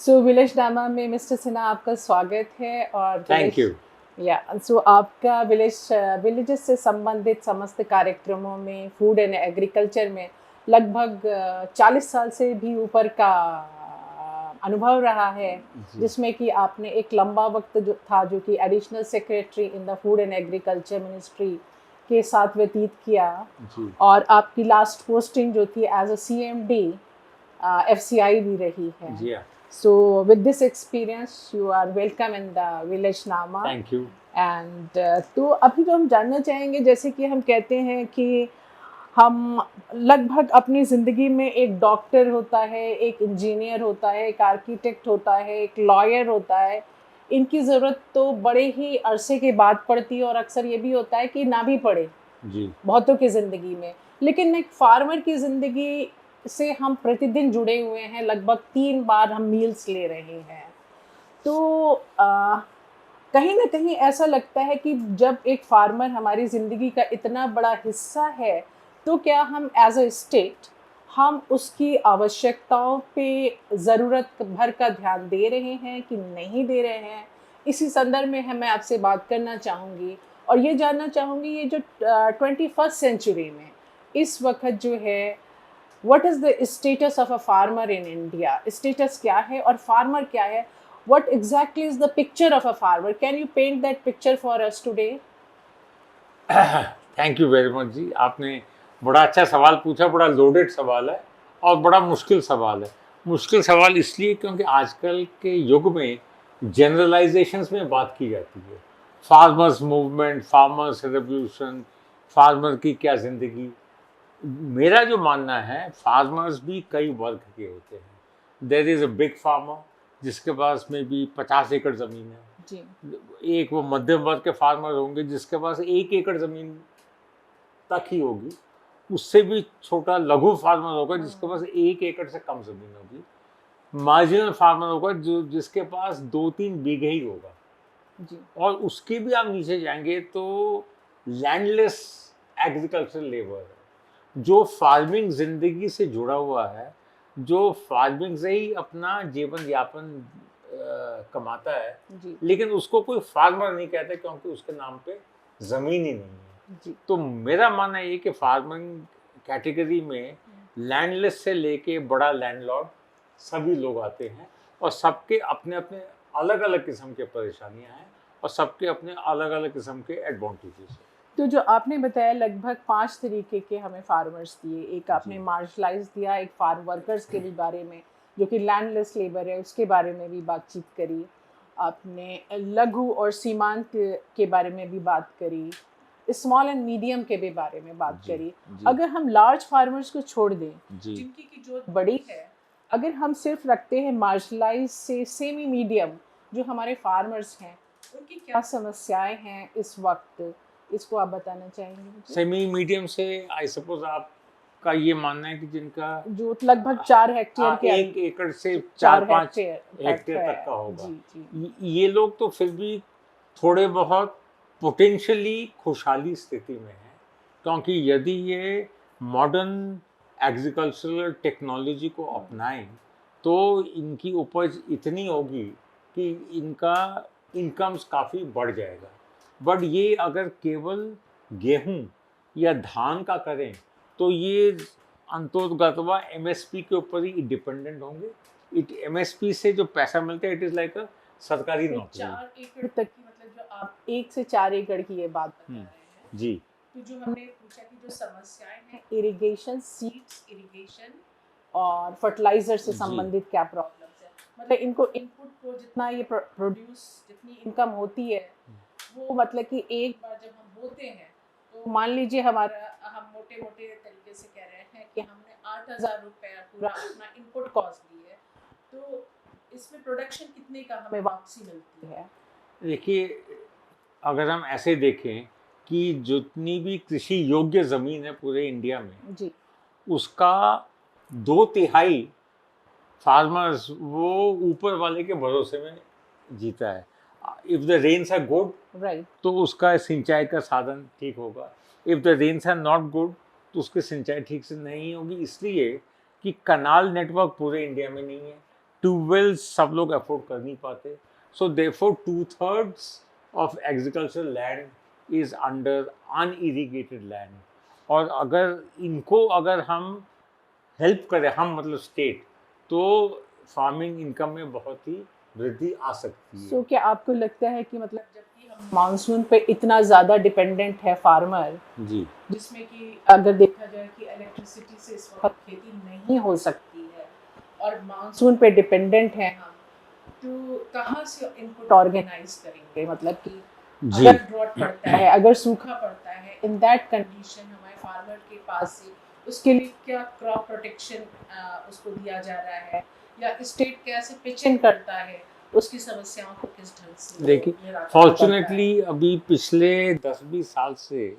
सो विलेजनामा में मिस्टर सिन्हा आपका स्वागत है। और थैंक यू। सो आपका विलेजेस से संबंधित समस्त कार्यक्रमों में फूड एंड एग्रीकल्चर में लगभग 40 साल से भी ऊपर का अनुभव रहा है, जिसमें कि आपने एक लंबा वक्त जो था जो कि additional secretary in the food and agriculture ministry के साथ व्यतीत किया जी। और आपकी लास्ट पोस्टिंग जो थी एज अ CMD FCI भी रही है। जी हाँ। So with this experience, you are welcome in the village Nama. Thank you. And तो अभी जो हम जानना चाहेंगे, जैसे कि हम कहते हैं कि हम लगभग अपनी ज़िंदगी में एक डॉक्टर होता है, एक इंजीनियर होता है, एक आर्किटेक्ट होता है, एक लॉयर होता है। इनकी ज़रूरत तो बड़े ही अरसे के बाद पड़ती है और अक्सर ये भी होता है कि ना भी पड़े जी। बहुतों की ज़िंदगी में। लेकिन एक फार्मर की ज़िंदगी से हम प्रतिदिन जुड़े हुए हैं, लगभग 3 बार हम मील्स ले रहे हैं। तो कहीं ना कहीं ऐसा लगता है कि जब एक फार्मर हमारी ज़िंदगी का इतना बड़ा हिस्सा है, तो क्या हम एज अ स्टेट हम उसकी आवश्यकताओं पे ज़रूरत भर का ध्यान दे रहे हैं कि नहीं दे रहे हैं? इसी संदर्भ में मैं आपसे बात करना चाहूँगी और ये जानना चाहूँगी, ये जो 21st सेंचुरी में इस वक्त जो है, what is the status of a farmer in India? Status क्या है और फार्मर क्या है? What exactly is the picture of a farmer? Can you paint that picture for us today? Thank you very much जी। आपने बड़ा अच्छा सवाल पूछा, बड़ा लोडेड सवाल है और बड़ा मुश्किल सवाल है। मुश्किल सवाल इसलिए क्योंकि आजकल के युग में जनरलाइजेशंस में बात की जाती है। Farmers movement, farmers revolution, farmer की क्या ज़िंदगी। मेरा जो मानना है, फार्मर्स भी कई वर्ग के होते हैं। There is a big farmer जिसके पास में भी 50 एकड़ ज़मीन है। जी। एक वो मध्यम वर्ग के फार्मर होंगे जिसके पास 1 एकड़ ज़मीन तक ही होगी। उससे भी छोटा लघु फार्मर होगा जिसके पास 1 एकड़ से कम ज़मीन होगी। मार्जिनल फार्मर होगा जो जिसके पास 2-3 बीघे ही होगा। जी। और उसके भी आप नीचे जाएंगे तो लैंडलेस एग्रीकल्चरल लेबर है, जो फार्मिंग ज़िंदगी से जुड़ा हुआ है, जो फार्मिंग से ही अपना जीवन यापन कमाता है। जी। लेकिन उसको कोई फार्मर नहीं कहते क्योंकि उसके नाम पे ज़मीन ही नहीं है। जी। तो मेरा मानना ये कि फार्मिंग कैटेगरी में लैंडलेस से लेके बड़ा लैंडलॉर्ड सभी लोग आते हैं और सबके अपने अपने अलग अलग किस्म के परेशानियां हैं और सबके अपने अलग अलग किस्म के एडवांटेजेस हैं। तो जो आपने बताया लगभग 5 तरीके के हमें फार्मर्स दिए, एक आपने जी। मार्शलाइज दिया, एक फार्म वर्कर्स के भी बारे में जो कि लैंडलेस लेबर है उसके बारे में भी बातचीत करी, आपने लघु और सीमांत के बारे में भी बात करी, स्मॉल एंड मीडियम के भी बारे में बात जी। करी। जी। अगर हम लार्ज फार्मर्स को छोड़ दें, जी। जिनकी की जो बड़ी है, अगर हम सिर्फ रखते हैं मार्शलाइज से सेमी मीडियम जो हमारे फार्मर्स हैं, उनकी क्या समस्याएं हैं इस वक्त, इसको आप बताना चाहेंगे मुझे? सेमी मीडियम से आई सपोज आपका ये मानना है कि जिनका जो लगभग 4 हेक्टेयर के 1 एकड़ से 4 4-5 हेक्टेयर तक हेक्टेयर है। तक का होगा। जी। जी। ये लोग तो फिर भी थोड़े बहुत पोटेंशियली खुशहाली स्थिति में हैं, क्योंकि यदि ये मॉडर्न एग्रीकल्चरल टेक्नोलॉजी को अपनाएं तो इनकी उपज इतनी होगी कि इनका इनकम्स काफ़ी बढ़ जाएगा। बट ये अगर केवल गेहूं या धान का करें तो ये अंतोगतवा MSP के ऊपर ही डिपेंडेंट होंगे। MSP से जो पैसा मिलता है इट इज़ लाइक अ सरकारी नौकरी। 4 एकड़ तक की, मतलब जो आप 1 से 4 एकड़ की ये बात बता रहे हैं। जी। तो जो हमने पूछा कि जो समस्याएं हैं इरिगेशन, सीड्स इरिगेशन और फर्टिलाइजर से जी। संबंधित क्या प्रॉब्लम्स है, मतलब इनको इनपुट को जितना ये प्रोड्यूस जितनी इनकम होती है, वो मतलब कि एक बार जब हम बोते हैं तो मान लीजिए हमारा, हम मोटे मोटे तरीके से कह रहे हैं कि हमने 8,000 रुपया पूरा अपना इनपुट कॉस्ट दी है, तो इसमें प्रोडक्शन कितने का हमें वापसी मिलती है? देखिए, अगर हम ऐसे देखें कि जितनी भी कृषि योग्य ज़मीन है पूरे इंडिया में, जी। उसका 2/3 फार्मर्स वो ऊपर वाले के भरोसे में जीता है। If the rains are good right. तो उसका सिंचाई का साधन ठीक होगा। If the rains are not good तो उसकी सिंचाई ठीक से नहीं होगी, इसलिए कि कनाल नेटवर्क पूरे इंडिया में नहीं है, ट्यूबवेल्स सब लोग अफोर्ड कर नहीं पाते, so therefore 2/3 of agricultural land is under unirrigated land. और अगर हम हेल्प करें, हम मतलब स्टेट, तो फार्मिंग इनकम में बहुत ही वृद्धि आ सकती है। सो क्या आपको लगता है कि मतलब जबकि हम मानसून पे इतना ज़्यादा डिपेंडेंट है फार्मर, जी जिसमें कि अगर देखा जाए कि इलेक्ट्रिसिटी से इस वक्त खेती नहीं हो सकती है और मानसून पे डिपेंडेंट है हम, तो कहाँ से इनपुट ऑर्गेनाइज करेंगे? मतलब कि जी अगर ड्रॉट पड़ता है, अगर सूखा पड़ता है, इन दैट कंडीशन हमारे फार्मर के पास से उसके लिए क्या क्रॉप प्रोटेक्शन उसको दिया जा रहा है, या स्टेट कैसे पिच इन करता है उसकी समस्याओं को किस ढंग से देखिए, निराकरण करता है? फॉर्चुनेटली अभी पिछले 10-20 साल से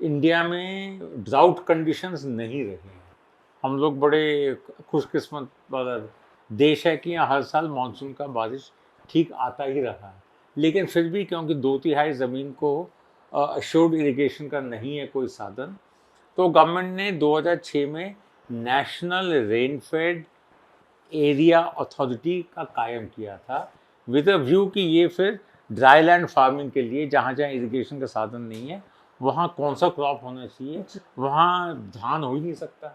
इंडिया में ड्राउट कंडीशंस नहीं रहे हैं। हम लोग बड़े खुशकिस्मत वाला देश है कि यहाँ हर साल मानसून का बारिश ठीक आता ही रहा है। लेकिन फिर भी क्योंकि 2/3 ज़मीन को अश्योर्ड इरिगेशन का नहीं है कोई साधन, तो गवर्नमेंट ने 2006 में नेशनल रेनफेड एरिया अथॉरिटी का कायम किया था, विद अ व्यू कि ये फिर ड्राई लैंड फार्मिंग के लिए, जहाँ जहाँ इरिगेशन का साधन नहीं है वहाँ कौन सा क्रॉप होना चाहिए। वहाँ धान हो ही नहीं सकता,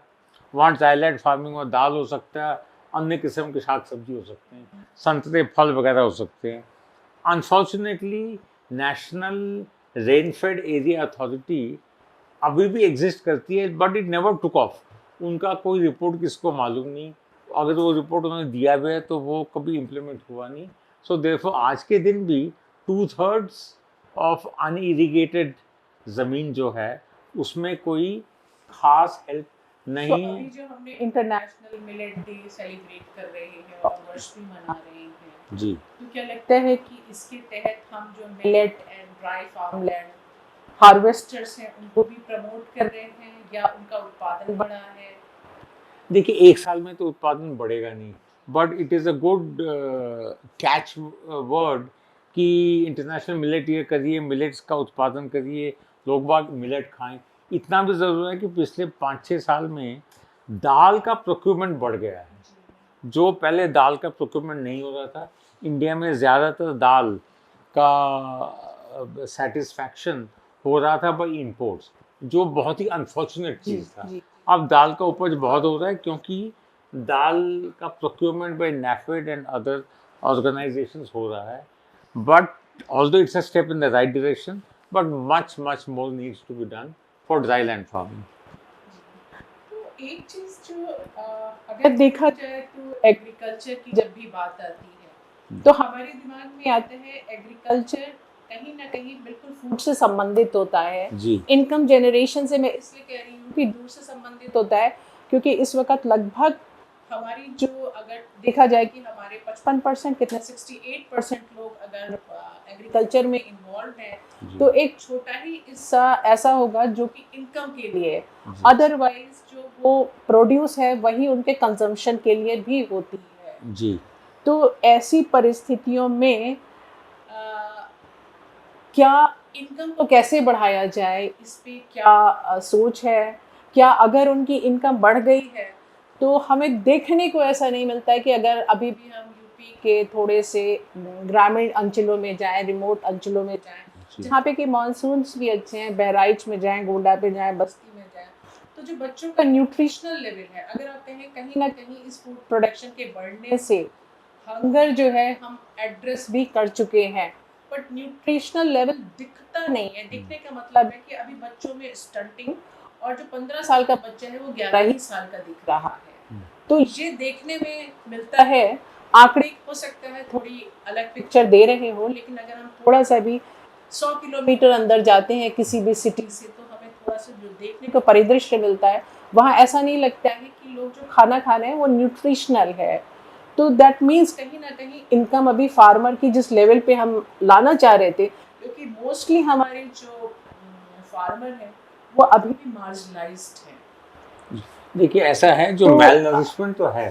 वहाँ ड्राई लैंड फार्मिंग में दाल हो सकता है, अन्य किस्म के साग सब्जी हो सकते हैं, संतरे फल वगैरह हो सकते हैं। Unfortunately national rainfed area authority अभी भी एग्जिस्ट करती है, but it never took off. उनका कोई रिपोर्ट किसको मालूम नहीं, अगर वो रिपोर्ट उन्होंने दिया भी है तो वो कभी इम्प्लीमेंट हुआ नहीं। सो देयरफॉर आज के दिन भी 2/3 ऑफ अनइरिगेटेड ज़मीन जो है उसमें कोई खास हेल्प तो नहीं। अभी जो हमने इंटरनेशनल मिलेट डे सेलिब्रेट कर रहे हैं और वर्ष भी मना रहे हैं, जी तो क्या लगता है कि इसके तहत हम जो millet and dry farmland harvesters हैं उनको भी प्रमोट कर रहे हैं या उनका उत्पादन बढ़ा है? देखिए, एक साल में तो उत्पादन बढ़ेगा नहीं, but it is a good catch word कि इंटरनेशनल मिलेट ईयर करिए, मिलेट्स का उत्पादन करिए, लोग बाग मिलेट खाएं। इतना भी ज़रूर है कि पिछले 5-6 साल में दाल का प्रोक्योरमेंट बढ़ गया है। जो पहले दाल का प्रोक्योरमेंट नहीं हो रहा था, इंडिया में ज़्यादातर दाल का सेटिस्फैक्शन हो रहा था बाई इम्पोर्ट्स, जो बहुत ही अनफॉर्चुनेट चीज़ था। अब दाल का उपज बहुत हो रहा है क्योंकि दाल का procurement by NAFED and other organisations हो रहा है, but although it's a step in the right direction, but much much more needs to be done for dry land farming. तो एक चीज जो अगर देखा जाए तो एग्रीकल्चर की जब भी बात आती है तो हमारे दिमाग में आता है एग्रीकल्चर कहीं ना कहीं बिल्कुल फूड से संबंधित होता है। जी इनकम जनरेशन से मैं इसलिए कह रही हूँ कि दूर से संबंधित होता है क्योंकि इस वक्त लगभग हमारी जो अगर देखा जाए कि हमारे 55% कितने 68% लोग अगर एग्रीकल्चर में इन्वॉल्व हैं, तो एक छोटा ही हिस्सा ऐसा होगा जो कि इनकम के लिए, अदरवाइज जो वो प्रोड्यूस है वही उनके कंजम्पशन के लिए भी होती है। जी तो ऐसी परिस्थितियों में क्या इनकम को कैसे बढ़ाया जाए, इस पे क्या सोच है? क्या अगर उनकी इनकम बढ़ गई है तो हमें देखने को ऐसा नहीं मिलता है कि अगर अभी भी हम यूपी के थोड़े से ग्रामीण अंचलों में जाएं, रिमोट अंचलों में जाएं, जहाँ पे कि मानसून्स भी अच्छे हैं, बहराइच में जाएं, गोंडा पे जाएं, बस्ती में जाएं, तो जो बच्चों का न्यूट्रिशनल लेवल है, अगर आप कहें कहीं ना कहीं इस फूड प्रोडक्शन के बढ़ने से हंगर जो है हम एड्रेस भी कर चुके हैं, बट न्यूट्रिशनल लेवल दिखता नहीं है। दिखने का मतलब है कि अभी बच्चों में स्टंटिंग, और जो 15 साल का बच्चा है वो 11 ही साल का दिख रहा है। तो ये देखने में मिलता है। आंकड़े हो सकता है थोड़ी अलग पिक्चर दे रहे हो, लेकिन अगर हम थोड़ा सा भी 100 किलोमीटर अंदर जाते हैं किसी भी सिटी से, तो हमें थोड़ा सा जो देखने को परिदृश्य मिलता है वहाँ ऐसा नहीं लगता है कि लोग जो खाना खा रहे हैं वो न्यूट्रिशनल है। तो दैट मीन्स कहीं ना कहीं इनकम अभी फार्मर की जिस लेवल पे हम लाना चाह रहे थे, क्योंकि मोस्टली हमारे जो फार्मर हैं वो अभी भी मार्जिनलाइज्ड हैं। देखिए, ऐसा है जो तो मेल नरिशमेंट तो है,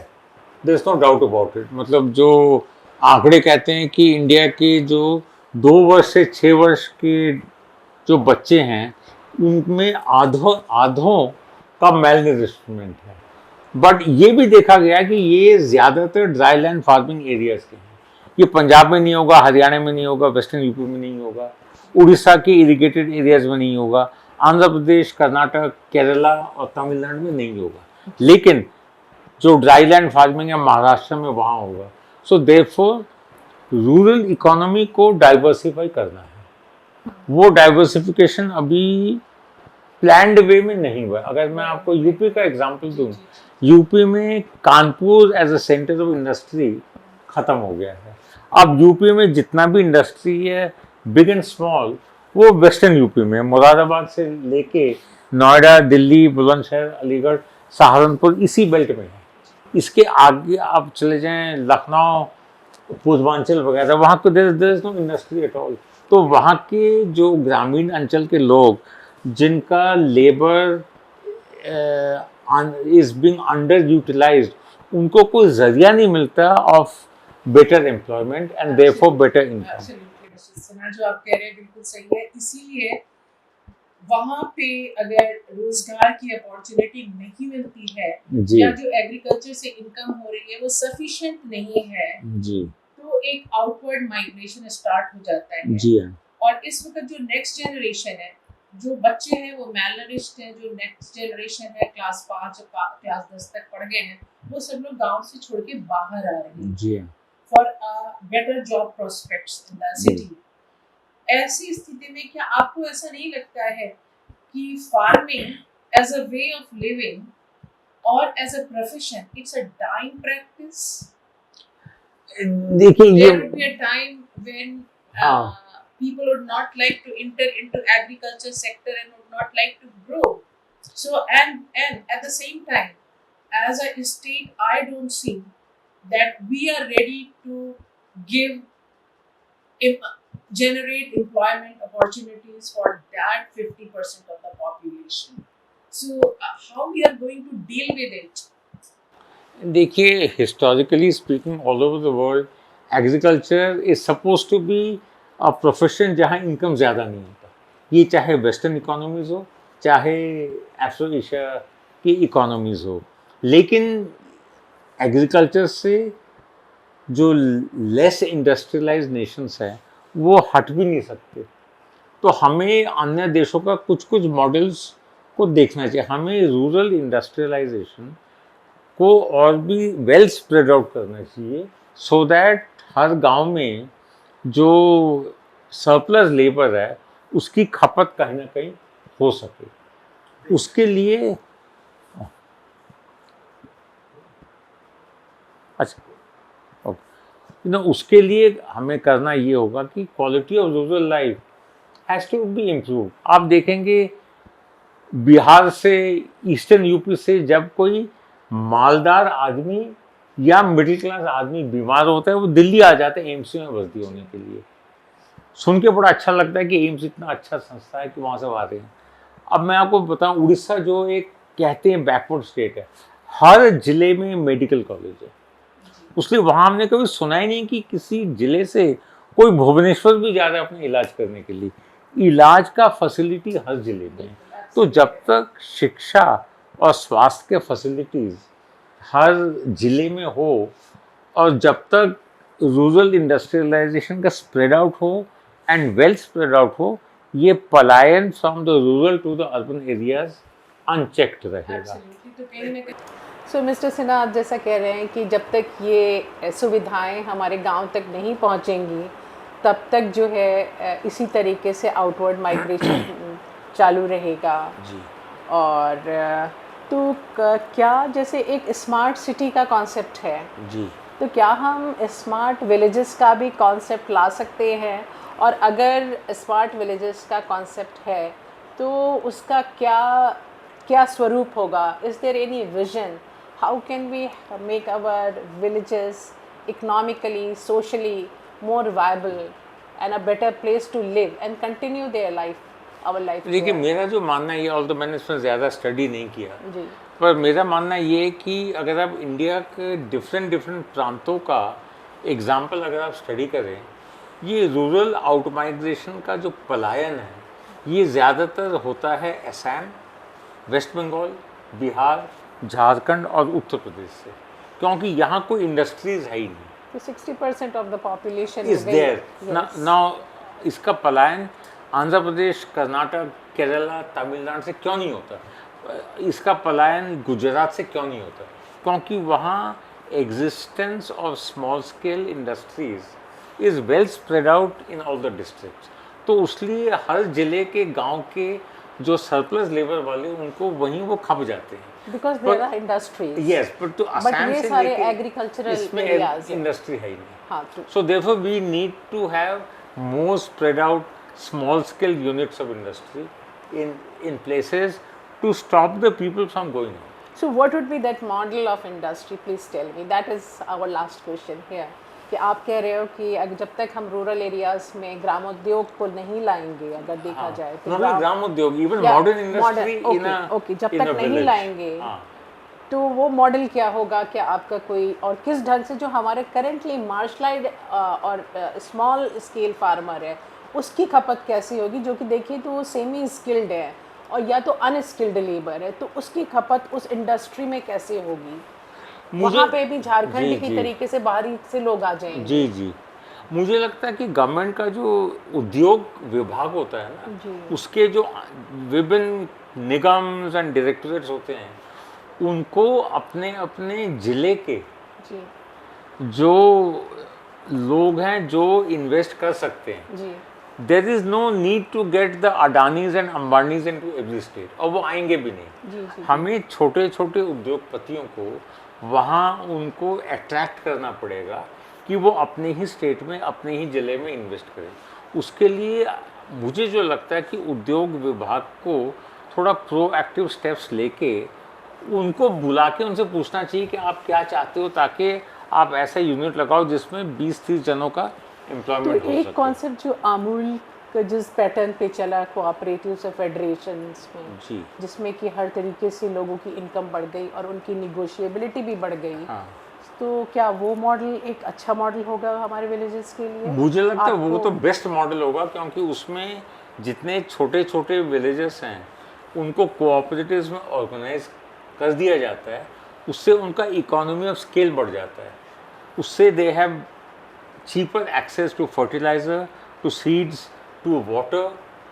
there is no doubt about it. मतलब जो आंकड़े कहते हैं कि इंडिया के जो 2 वर्ष से 6 वर्ष के जो बच्चे हैं उनमें आधों का मेल नरिशमेंट है। बट ये भी देखा गया कि ये ज़्यादातर ड्राई लैंड फार्मिंग एरियाज के हैं। ये पंजाब में नहीं होगा, हरियाणा में नहीं होगा, वेस्टर्न यूपी में नहीं होगा, उड़ीसा के इरिगेटेड एरियाज में नहीं होगा, आंध्र प्रदेश, कर्नाटक, केरला और तमिलनाडु में नहीं होगा, लेकिन जो ड्राई लैंड फार्मिंग है महाराष्ट्र में वहाँ होगा। सो देयरफॉर रूरल इकोनॉमी को डाइवर्सिफाई करना है। वो डाइवर्सिफिकेशन अभी प्लान्ड वे में नहीं हुआ। अगर मैं आपको यूपी का एग्जांपल दूं, यूपी में Kanpur as a centre of industry खत्म हो गया है। अब यूपी में जितना भी इंडस्ट्री है बिग एंड स्मॉल, वो वेस्टर्न यूपी में, मुरादाबाद से लेके नोएडा, दिल्ली, बुलंदशहर, अलीगढ़, सहारनपुर, इसी बेल्ट में है। इसके आगे आप चले जाएं लखनऊ, पूर्वांचल वगैरह, वहाँ को there is no industry at all. तो वहाँ के जो ग्रामीण अंचल के लोग जिनका labour is being under utilised, उनको कोई जरिया नहीं मिलता of better employment and therefore better income. जो आप कह रहे हैं बिल्कुल सही है। इसीलिए वहाँ पे अगर रोजगार की अपॉर्चुनिटी नहीं मिलती है या जो एग्रीकल्चर से इनकम हो रही है वो सफिशिएंट नहीं है जी, तो एक आउटवर्ड माइग्रेशन स्टार्ट हो जाता है। जी हाँ। और इस वक्त जो नेक्स्ट जनरेशन है, जो बच्चे हैं वो मैलनरिश्ड हैं, जो नेक्स्ट जनरेशन है क्लास 5 क्लास 10 तक पढ़ गए हैं, वो सब लोग गांव से छोड़ के बाहर आ रहे हैं जी हाँ। For better job prospects in the city. ऐसी स्थिति में क्या आपको ऐसा नहीं लगता है कि farming as a way of living और as a profession it's a dying practice? देखिए ये there would be a time when people would not like to enter into agriculture sector and would not like to grow. So and at the same time, as a state, I don't see that we are ready to give generate employment opportunities for that 50% of the population. So how we are going to deal with it? देखिए, historically speaking all over the world agriculture is suppose to be a profession जहाँ income ज़्यादा नहीं होता। ये चाहे western economies हो, चाहे Afro Asia की इकोनॉमीज़ हो, लेकिन एग्रीकल्चर से जो लेस इंडस्ट्रियलाइज नेशंस हैं वो हट भी नहीं सकते। तो हमें अन्य देशों का कुछ कुछ मॉडल्स को देखना चाहिए। हमें रूरल इंडस्ट्रियलाइजेशन को और भी वेल स्प्रेड आउट करना चाहिए, सो दैट हर गांव में जो सरप्लस लेबर है उसकी खपत कहीं ना कहीं हो सके। उसके लिए अच्छा, ओके, उसके लिए हमें करना ये होगा कि quality of rural life has to be improve. आप देखेंगे बिहार से, ईस्टर्न यूपी से जब कोई मालदार आदमी या मिडिल क्लास आदमी बीमार होता है वो दिल्ली आ जाते हैं एम्स में भर्ती होने के लिए। सुन के बड़ा अच्छा लगता है कि एम्स इतना अच्छा संस्था है कि वहाँ से आ रहे हैं। अब मैं आपको बताऊं, उड़ीसा जो एक कहते हैं बैकवर्ड स्टेट है, हर जिले में मेडिकल कॉलेज है। उसलिए वहाँ हमने कभी सुना ही नहीं कि किसी जिले से कोई भुवनेश्वर भी जा रहा है अपने इलाज करने के लिए। इलाज का फैसिलिटी हर जिले में है। तो जब तक शिक्षा और स्वास्थ्य के फैसिलिटीज़ हर जिले में हो और जब तक रूरल इंडस्ट्रियलाइजेशन का स्प्रेड आउट हो एंड वेल स्प्रेड आउट हो, ये पलायन from the rural to the urban areas unchecked रहेगा। सो मिस्टर सिन्हा, आप जैसा कह रहे हैं कि जब तक ये सुविधाएं हमारे गांव तक नहीं पहुंचेंगी तब तक जो है इसी तरीके से आउटवर्ड माइग्रेशन चालू रहेगा जी। और तो क्या जैसे एक स्मार्ट सिटी का कॉन्सेप्ट है जी, तो क्या हम स्मार्ट विलेजेस का भी कॉन्सेप्ट ला सकते हैं? और अगर स्मार्ट विलेजेस का कॉन्सेप्ट है तो उसका क्या क्या स्वरूप होगा? Is there any vision? How can we make our villages economically, socially more viable and a better place to live and continue their life, our life? देखिए, मेरा जो मानना ये, ऑल तो मैंने इसमें ज़्यादा स्टडी नहीं किया जी, पर मेरा मानना ये है कि अगर आप इंडिया के डिफरेंट प्रांतों का एग्जाम्पल अगर आप स्टडी करें, ये रूरल आउट माइग्रेशन का जो पलायन है ये ज़्यादातर होता है असम, वेस्ट बंगाल, बिहार, झारखंड और उत्तर प्रदेश से, क्योंकि यहाँ कोई इंडस्ट्रीज है ही नहीं। तो 60% of the population is there now. इसका पलायन आंध्र प्रदेश, कर्नाटक, केरला, तमिलनाडु से क्यों नहीं होता? इसका पलायन गुजरात से क्यों नहीं होता? क्योंकि वहाँ existence of small scale industries is well spread out in all the districts. तो उसलिए हर जिले के गांव के जो सरप्लस लेबर वाले उनको वहीं वो खप जाते हैं, because there are industries. Yes, but तो आसाम ये से सारे लेके एग्रीकल्चरल इसमें एरियाज हैं। इंडस्ट्री है ही नहीं। हाँ, So therefore we need to have more spread out small scale units of industry in places to stop the people from going out. So what would be that model of industry? Please tell me. That is our last question here. कि आप कह रहे हो कि अगर जब तक हम रूरल एरियाज में ग्रामोद्योग को नहीं लाएंगे, अगर देखा जाए तो ग्रामोद्योग, even modern industry in a जब तक नहीं लाएंगे तो वो मॉडल क्या होगा? क्या आपका कोई और किस ढंग से जो हमारे करेंटली मार्शलाइड और स्मॉल स्केल फार्मर है उसकी खपत कैसी होगी, जो कि देखिए तो वो सेमी स्किल्ड है और या तो अनस्किल्ड लेबर है, तो उसकी खपत उस इंडस्ट्री में कैसे होगी? वहाँ पे भी झारखंड की तरीके से बाहरी से लोग आ जाएंगे। जी जी, मुझे लगता है कि गवर्नमेंट का जो उद्योग विभाग होता है ना, उसके जो विभिन्न निगम्स एंड डायरेक्टरेट्स होते हैं, उनको अपने अपने जिले के जो लोग हैं जो इन्वेस्ट कर सकते हैं, there is no need to get the Adanis and Ambanis into every state, और वो आएंगे भी नहीं। हमें छोटे छोटे उद्योगपतियों को वहाँ उनको अट्रैक्ट करना पड़ेगा कि वो अपने ही स्टेट में, अपने ही ज़िले में इन्वेस्ट करें। उसके लिए मुझे जो लगता है कि उद्योग विभाग को थोड़ा प्रोएक्टिव स्टेप्स लेके उनको बुला के उनसे पूछना चाहिए कि आप क्या चाहते हो, ताकि आप ऐसा यूनिट लगाओ जिसमें 20-30 जनों का एम्प्लॉयमेंट हो सके। एक कॉन्सेप्ट जो अमूल का जिस पैटर्न पे चला कोऑपरेटिव्स और फेडरेशंस में जी, जिसमें कि हर तरीके से लोगों की इनकम बढ़ गई और उनकी निगोशिएबिलिटी भी बढ़ गई, तो क्या वो मॉडल एक अच्छा मॉडल होगा हमारे विलेजेस के लिए? मुझे लगता है वो तो बेस्ट मॉडल होगा, क्योंकि उसमें जितने छोटे छोटे विलेजेस हैं उनको कोऑपरेटिव्स में ऑर्गेनाइज कर दिया जाता है, उससे उनका इकोनॉमी ऑफ स्केल बढ़ जाता है। उससे they have cheaper access to fertiliser, to seeds, to water,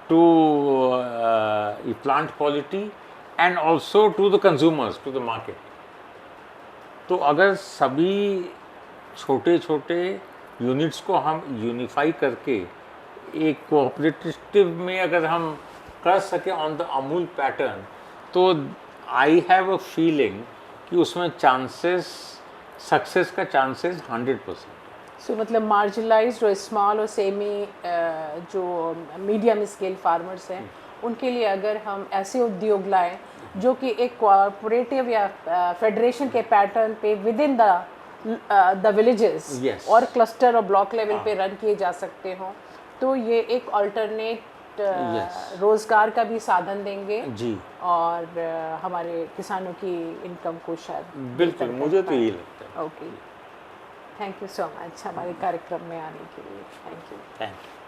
to plant quality and also to the consumers, to the market. तो अगर सभी छोटे छोटे यूनिट्स को हम यूनिफाई करके एक कोऑपरेटिव में अगर हम कर सकें ऑन द अमूल पैटर्न, तो आई हैव अ फीलिंग कि उसमें चांसेस, सक्सेस का चांसेस 100%। सो मतलब मार्जिनलाइज्ड और स्मॉल और सेमी जो मीडियम स्केल फार्मर्स हैं उनके लिए अगर हम ऐसे उद्योग लाएं जो कि एक कोऑपरेटिव या फेडरेशन के पैटर्न पे विद इन द विलेजेस और क्लस्टर और ब्लॉक लेवल पे रन किए जा सकते हों, तो ये एक अल्टरनेट रोजगार का भी साधन देंगे जी, और हमारे किसानों की इनकम को शायद बिल्कुल, मुझे तो यही लगता है। Okay, thank you so much हमारे कार्यक्रम में आने के लिए। Thank you.